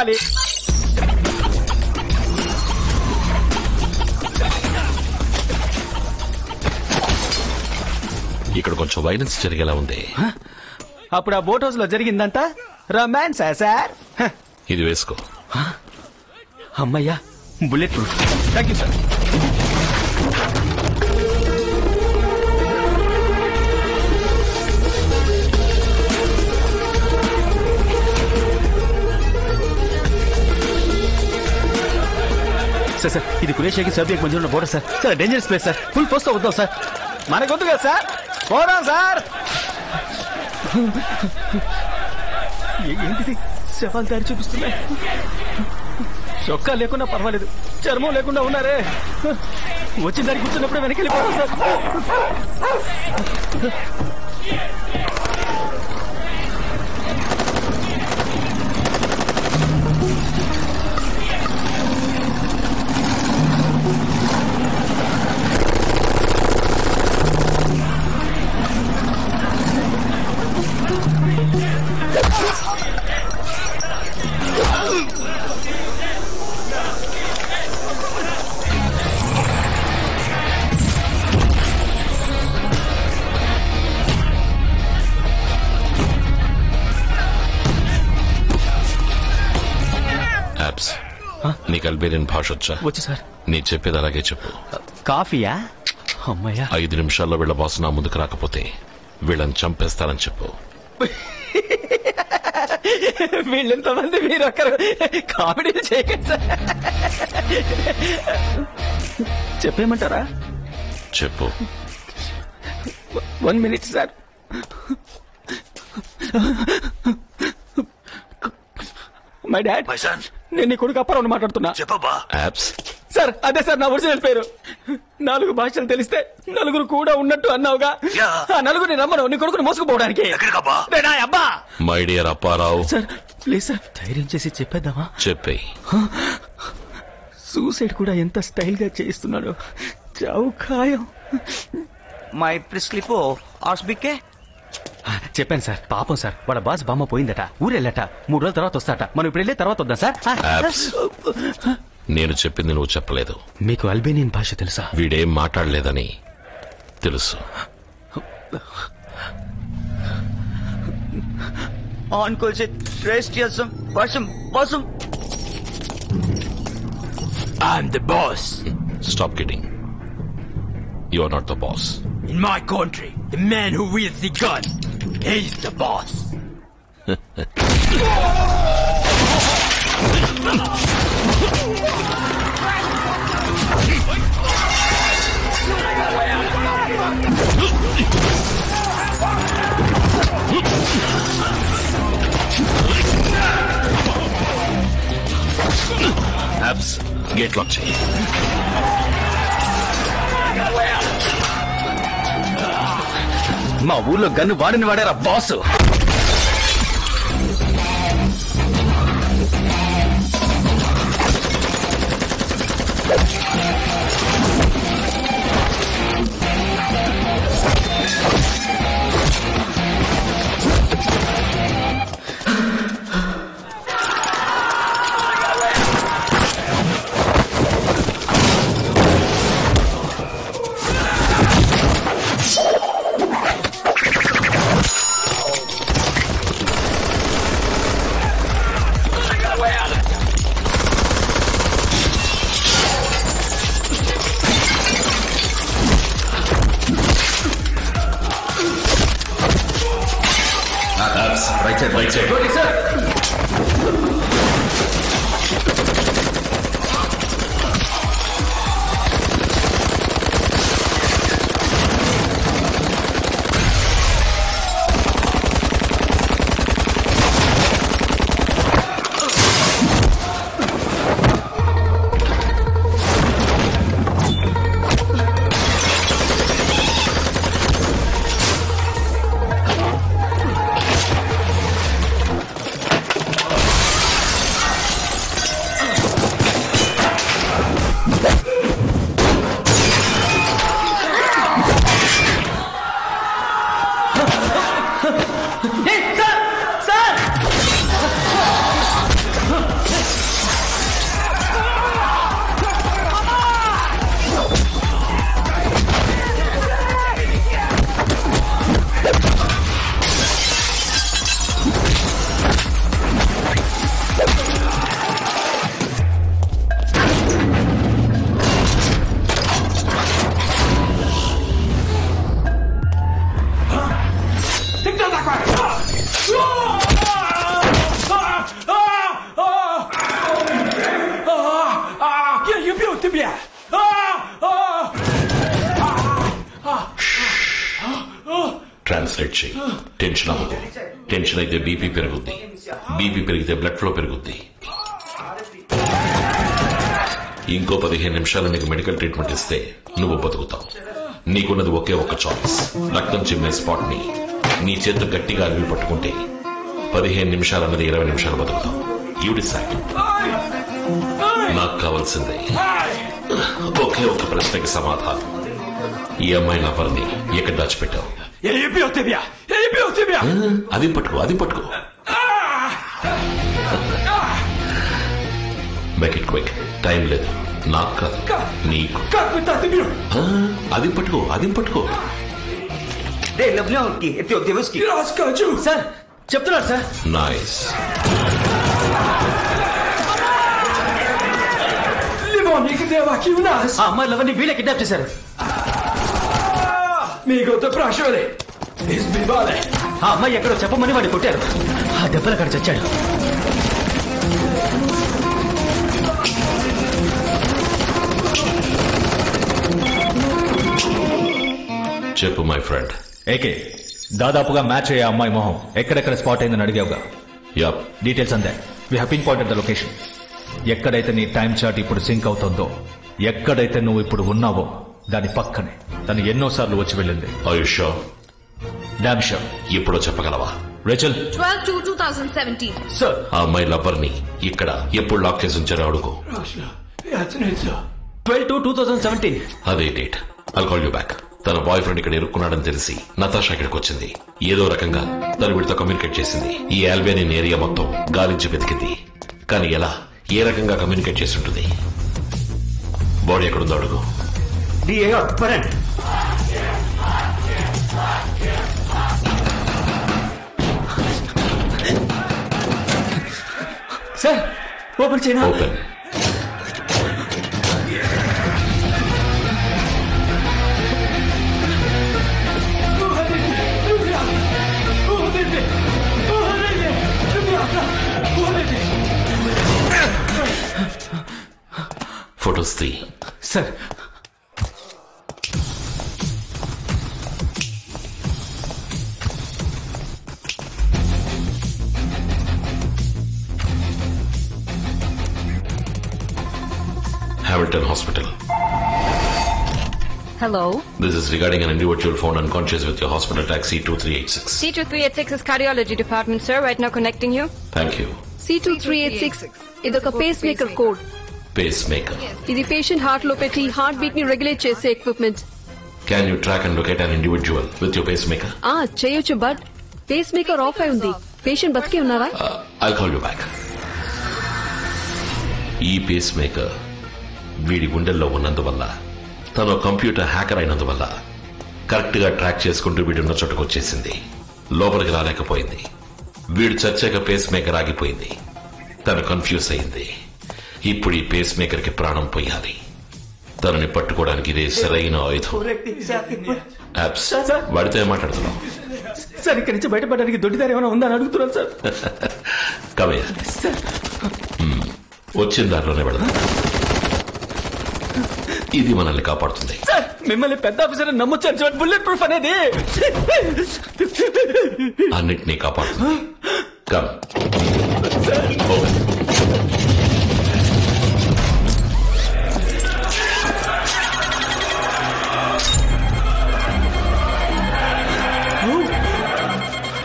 చెప్పాలి. ఇక్కడ కొంచెం వైలెన్స్ జరిగేలా ఉంది. అప్పుడు ఆ బోట్ హౌస్ లో జరిగిందంతా రొమాన్స్ సార్. ఇది వేసుకో. అమ్మయ్యా, bullet proof. Thank you sir. Sir sir, ఇది కురేషియాకి సర్బియాకి మధ్య ఉన్న border sir. Sir dangerous place sir. Full force తో వద్దాం సార్. మనకొద్దు కదా సార్, పోదాం సార్. ఏంటిది, శవాలు దారి చూపిస్తున్నాయి. చొక్కా లేకుండా పర్వాలేదు, చర్మం లేకుండా ఉన్నారే. వచ్చిన దారి కూర్చున్నప్పుడే వెనక్కి వెళ్ళిపోతాం సార్. నీకు అల్బేనియన్ భాష వచ్చా? వచ్చు సార్. నీ చెప్పేది అలాగే చెప్పు. కాఫీయా? అమ్మయ్యా. 5 నిమిషాల్లో వీళ్ళ బాస్ నా ముందుకు రాకపోతే వీళ్ళని చంపేస్తానని చెప్పు. వీళ్ళెంతమంది, మీరొక్కరు కామెడీలు చేయకండి సార్. చెప్పేయమంటారా? చెప్పు. 1 minute సార్. My dad. నేను నీ కొడుకు అప్పారావుని మాట్లాడుతున్నా. చెప్పబ్బా. సార్ అదే సార్ నా ఒరిజినల్ పేరు. 4 భాషలు తెలిస్తే నలుగురు కూడా ఉన్నట్టు అన్నావుగా. ఆ నలుగురిని రమ్మను, నీ కొడుకుని మోసుకుపోవడానికి. అబ్బా. My dear Apparao. Sir please sir, ధైర్యం చేసి చెప్పేద్దామా? చెప్పేయ్. సూసైడ్ కూడా ఎంత స్టైల్ గా చేయిస్తున్నాడు. చావు ఖాయం. మై ప్రిస్లిపో ఆస్బికే. చెప్పాను సార్. పాపం సార్, వాళ్ళ బాస్ బామ్మ పోయిందట, ఊరెళ్ళట. 3 రోజుల తర్వాత వస్తాట. మనం ఇప్పుడు వెళ్ళే తర్వాత వద్దాం సార్. నేను చెప్పింది నువ్వు చెప్పలేదు. మీకు అల్బేనియన్ భాష తెలుసా? వీడేం మాట్లాడలేదని తెలుసు. I'm the boss. Stop kidding. You are not the boss. In my country, the man who wields the gun, he's the boss. Abs, gate lock చేయి. మా ఊర్లో గన్ను వాడిని వాడారా boss. Right side. Good, sir. Translate చేయి. Tension అవ్వదు. Tension అయితే BP పెరుగుద్ది, BP పెరిగితే బ్లడ్ ఫ్లో పెరుగుద్ది. ఇంకో 15 నిమిషాలు నీకు మెడికల్ ట్రీట్మెంట్ ఇస్తే నువ్వు బతుకుతావు. నీకున్నది ఒకే ఒక్క చాయిస్. రక్తం చిమ్మే స్పాట్ ని నీ చేత గట్టిగా అరివి పట్టుకుంటే 15 నిమిషాలు అన్నది 20 నిమిషాలు బతుకుతావు. You decide. నాకు కావాల్సిందే ఒకే ఒక్క ప్రశ్నకి సమాధానం. ఈ అమ్మాయి నా పరిని ఎక్కడ దాచిపెట్టావు? అది పట్టుకో, అది పట్టుకో. Make it quick. టైం లేదు. నాకు కాదు, నీకు. అది పట్టుకో, అది పట్టుకో. సార్ చెప్తున్నారు సార్. నైస్. ఆ అమ్మాయిలవన్నీ వీళ్ళే కిడ్నాప్ చేశారు. ఆ అమ్మాయి ఎక్కడో చెప్పమని వాడిని కొట్టారు. ఆ దెబ్బలు అక్కడ చచ్చాడు. చెప్పు మై ఫ్రెండ్. ఏకే, దాదాపుగా మ్యాచ్ అయ్యే అమ్మాయి మొహం ఎక్కడెక్కడ స్పాట్ అయిందని అడిగావుగా. యాప్ డీటెయిల్స్ అందే. We have pin pointed the location. ఎక్కడైతే నీ టైం చార్ట్ ఇప్పుడు సింక్ అవుతుందో, ఎక్కడైతే నువ్వు ఇప్పుడు ఉన్నావో దాని పక్కనే తను ఎన్నోసార్లు వచ్చి వెళ్ళింది. ఆయుష్ డామ్ షూర్. ఇప్పుడు చెప్పగలవా? రేచల్, 12/2/2017. సార్ ఆ అమ్మాయి లవ్వర్ ని ఇక్కడ ఎప్పుడు లాక్ చేసి ఉంచారో అడుగు. 12/2/2017. అదే date. I'll call you back. తన బాయ్ ఫ్రెండ్ ఇక్కడ ఇరుక్కున్నాడని తెలిసి నతాషా ఇక్కడికి వచ్చింది. ఏదో రకంగా తను వీడితో కమ్యూనికేట్ చేసింది. ఈ ఆల్బేనియన్ ఏరియా మొత్తం గాలించి వెతికింది. కానీ ఎలా, ఏ రకంగా కమ్యూనికేట్ చేసి ఉంటుంది? బాడీ ఎక్కడుందో అడుగు. సార్ ఓపెన్ చేయనా? Open. Photos 3. Sir Hamilton Hospital. Hello. This is regarding an individual found unconscious with your hospital taxi 2386. C2386 is cardiology department, sir. Right now connecting you. Thank you. C2386 ఇదొక face maker code. Pacemaker. ఇది patient heart లో పెట్టి heart beat ని regulate చేసే equipment. Can you track and locate an individual with your pacemaker? చేయొచ్చు, but face maker of అయి ఉంది. Patient బతికే ఉన్నారా? I'll call you back. ఈ పేస్మేకర్ వీడి గుండెల్లో ఉన్నందువల్ల, తను కంప్యూటర్ హ్యాకర్ అయినందువల్ల కరెక్ట్ గా ట్రాక్ చేసుకుంటూ వీడున్న చోటుకు వచ్చేసింది. లోపలికి రాలేకపోయింది. వీడు చచ్చాక పేస్ మేకర్ ఆగిపోయింది. తను కన్ఫ్యూజ్ అయింది. ఇప్పుడు ఈ పేస్ మేకర్ కి ప్రాణం పోయాలి. తనని పట్టుకోవడానికి ఇదే సరైన ఆయుధం. యాప్స్ వాడితో ఏం మాట్లాడుతున్నావు? సార్ ఇక్కడి నుంచి బయటపడడానికి దొడ్డిదారి ఏమైనా ఉందని అడుగుతున్నాను సార్. కమయ్య, వచ్చిన దారిలోనే వెళదాం. ఇది మనల్ని కాపాడుతుంది. సార్ మిమ్మల్ని పెద్ద ఆఫీసర్ నమ్మొచ్చాను సార్. బుల్లెట్ ప్రూఫ్ అనేది అన్నిటినీ కాపాడుతుంది. కమ్.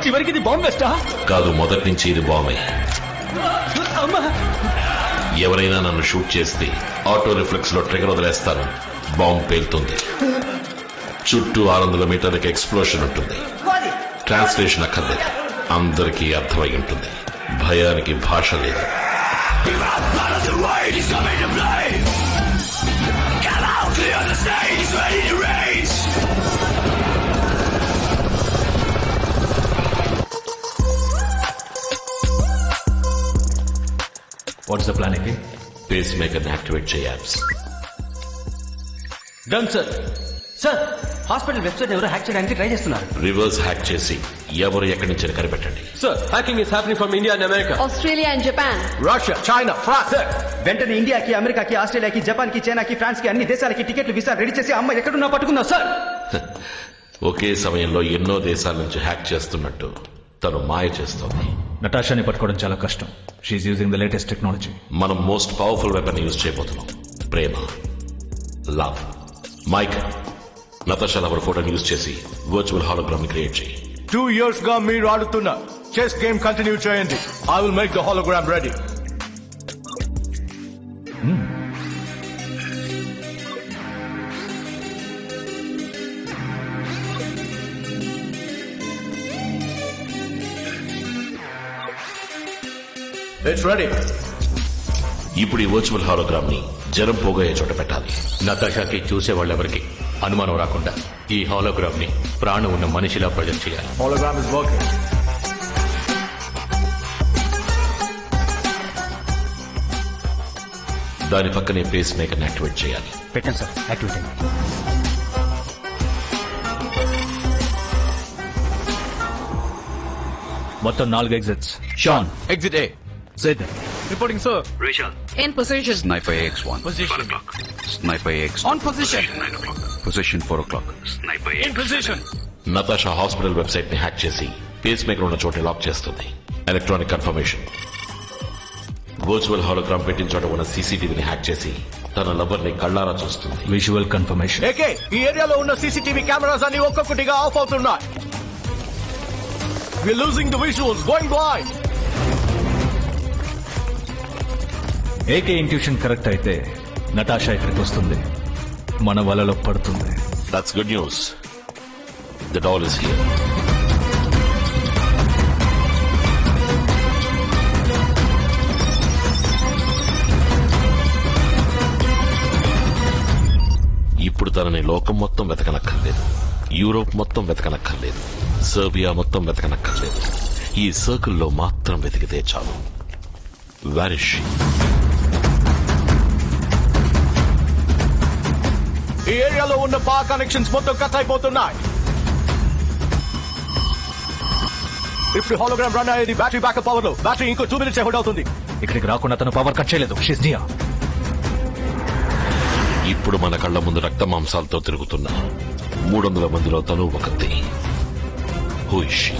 చివరికి ఇది బాంబ్ వెస్టా? కాదు, మొదటి నుంచి ఇది బాంబే. అమ్మా, ఎవరైనా నన్ను షూట్ చేస్తే ఆటో రిఫ్లెక్స్ లో ట్రిగర్ వదిలేస్తాను. బాంబ్ పేలుతుంది. చుట్టూ 600 మీటర్లకి ఎక్స్ప్లోషన్ ఉంటుంది. ట్రాన్స్లేషన్ అక్కర్లేదు. అందరికీ అర్థమై ఉంటుంది. భయానికి భాష లేదు. What's the plan? AK, pacemaker activate చేయాలి. Done sir. Sir hospital website ఎవరు హ్యాక్ చేయడానికి ట్రై చేస్తున్నారు. రివర్స్ హ్యాక్ చేసి ఎవరు ఎక్కడి నుంచి కనిపెట్టండి. Sir hacking is happening from India and America, Australia and Japan, Russia, China, France. Sir వెంటనే ఇండియాకి, అమెరికాకి, ఆస్ట్రేలియాకి, జపాన్ కి, చైనాకి, ఫ్రాన్స్ కి అన్ని దేశాలకి టికెట్లు, వీసా రెడీ చేసి అమ్మాయి ఎక్కడున్నా పట్టుకుందాం సార్. ఒకే సమయంలో ఎన్నో దేశాల నుంచి హ్యాక్ చేస్తున్నట్టు తను మాయ చేస్తోంది. నటాషాని పట్టుకోవడం చాలా కష్టం. She's using the latest technology. మనం మోస్ట్ పవర్ఫుల్ వెపన్ యూజ్ చేయబోతున్నాం. ప్రేమ, లవ్. మైక్, నతాషా లవర్ ఫోటోని యూజ్ చేసి వర్చువల్ హాలోగ్రామ్ ని క్రియేట్ చేయి. 2 years గా మీరు ఆడుతున్న చెస్ గేమ్ కంటిన్యూ చేయండి. I will make the hologram ready. It's ready. ఇప్పుడు ఈ వర్చువల్ హాలోగ్రామ్ ని జనం పోగొయ్యే చోట పెట్టాలి. నతాషాకి చూసేవాళ్ళెవరికి అనుమానం రాకుండా ఈ హాలోగ్రామ్ ని ప్రాణం ఉన్న మనిషిలా ప్రొజెక్ట్ చేయాలి. Hologram is working. దాని పక్కనే పేస్ మేకర్ ని యాక్టివేట్ చేయాలి. పెట్టండి సార్, యాక్టివేట్ అయింది. మొత్తం 4 exits. Sean, exit A. Sid. Reporting sir. Rachel, In position. Sniper X1. Position. 1 o'clock. Sniper X. On position. 9 o'clock. Position 4 o'clock. Sniper In position. Natasha hospital website ని hack చేసి face maker ఉన్న చోట lock చేస్తుంది. Electronic confirmation. Virtual hologram పెట్టిన చోట ఉన్న సీసీటీవీని hack చేసి తన లవర్ ని కళ్ళారా చూస్తుంది. Visual confirmation. ఏకే, ఈ ఏరియాలో ఉన్న సీసీటీవీ కెమెరాస్ అన్ని ఒక్కొక్కటిగా ఆఫ్ అవుతున్నాయి. We're losing the visuals, going blind. AK intuition correct అయితే నటాషా ఇక్కడికి వస్తుంది, మన వలలో పడుతుంది. That's good news. The doll is here. ఇప్పుడు తనని లోకం మొత్తం వెతకనక్కర్లేదు, యూరోప్ మొత్తం వెతకనక్కర్లేదు, సర్బియా మొత్తం వెతకనక్కర్లేదు. ఈ సర్కిల్లో మాత్రం వెతికితే చాలు. వారిష్ ఈ ఏరియాలో ఉన్న పవర్ కనెక్షన్స్ మొత్తం కట్ అయిపోతున్నాయి. ఇప్పుడు హాలోగ్రామ్ రన్ అయ్యేది బ్యాటరీ బ్యాకప్ పవర్ లో. బ్యాటరీ ఇంకో 2 minutes హోల్డ్ అవుతుంది. ఇక్కడికి రాకుండా తను పవర్ కట్ చేయలేదు. She's near. ఇప్పుడు మన కళ్ల ముందు రక్త మాంసాలతో తిరుగుతున్న 300 మందిలో తను ఒకటి. Who is she?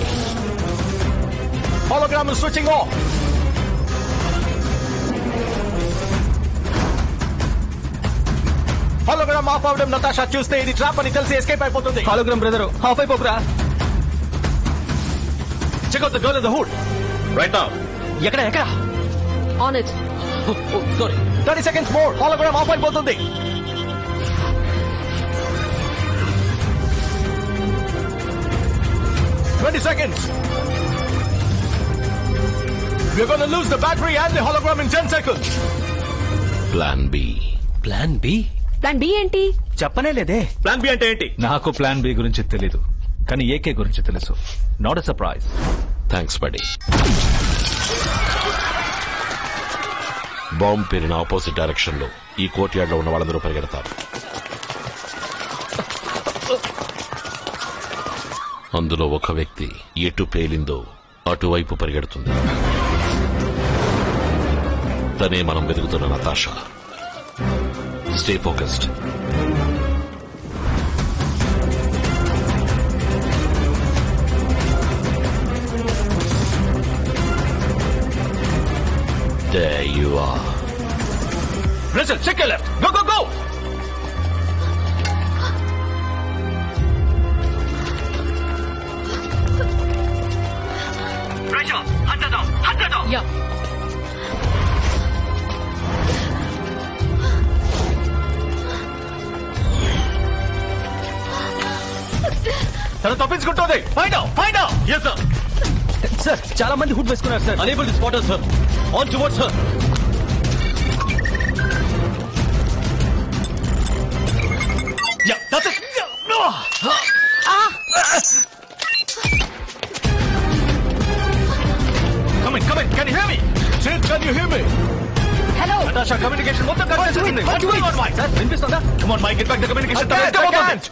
Hologram is switching off. Hologram off అవడం నతాషా చూస్తే ఇది ట్రాప్ అని తెలిసి ఎస్కేప్ అయిపోతుంది. హాలోగ్రామ్ బ్రదర్, హాఫ్ అయిపోకురా. Check out the girl in the hood. Right now. ఎక్కడ ఎక్కడ? On it. Sorry. 30 seconds more. Hologram of అయిపోతుంది. "20 seconds. We're going to lose the battery and the hologram in 10 seconds. Plan B. Plan B? Plan B ఏంటి? చెప్పనే లేదే. Plan B అంటే ఏంటి? నాకు plan B గురించి తెలీదు, కానీ ఏకే గురించి తెలుసు. Not a surprise. Thanks buddy. Bomb పేరిన ఆపోజిట్ డైరెక్షన్ లో ఈ కోర్ట్ యార్డ్ లో ఉన్న వాళ్ళందరూ పరిగెడతారు. అందులో ఒక వ్యక్తి ఎటు పేలిందో అటువైపు పరిగెడుతుంది. తనే మనం వెతుకుతున్న Natasha. Stay focused. There you are. Rachel, check your left. Go, go, go. Rachel, hunt her down! Hunt her down! Yeah. తను తప్పించుకుంటుంది. Find out, find out. Yes sir. Sir, చాలా మంది హుడ్ వేసుకున్నారు sir. Unable to spot us sir. On towards her. Yeah, that's it. Come in, come in. Can you hear me? Sid, can you hear me? Hello. Natasha, communication మొత్తం cut చేస్తుంది. What do you want, Mike? Sir, వినిపిస్తుందా? Come on, Mike, get back the communication. I can't.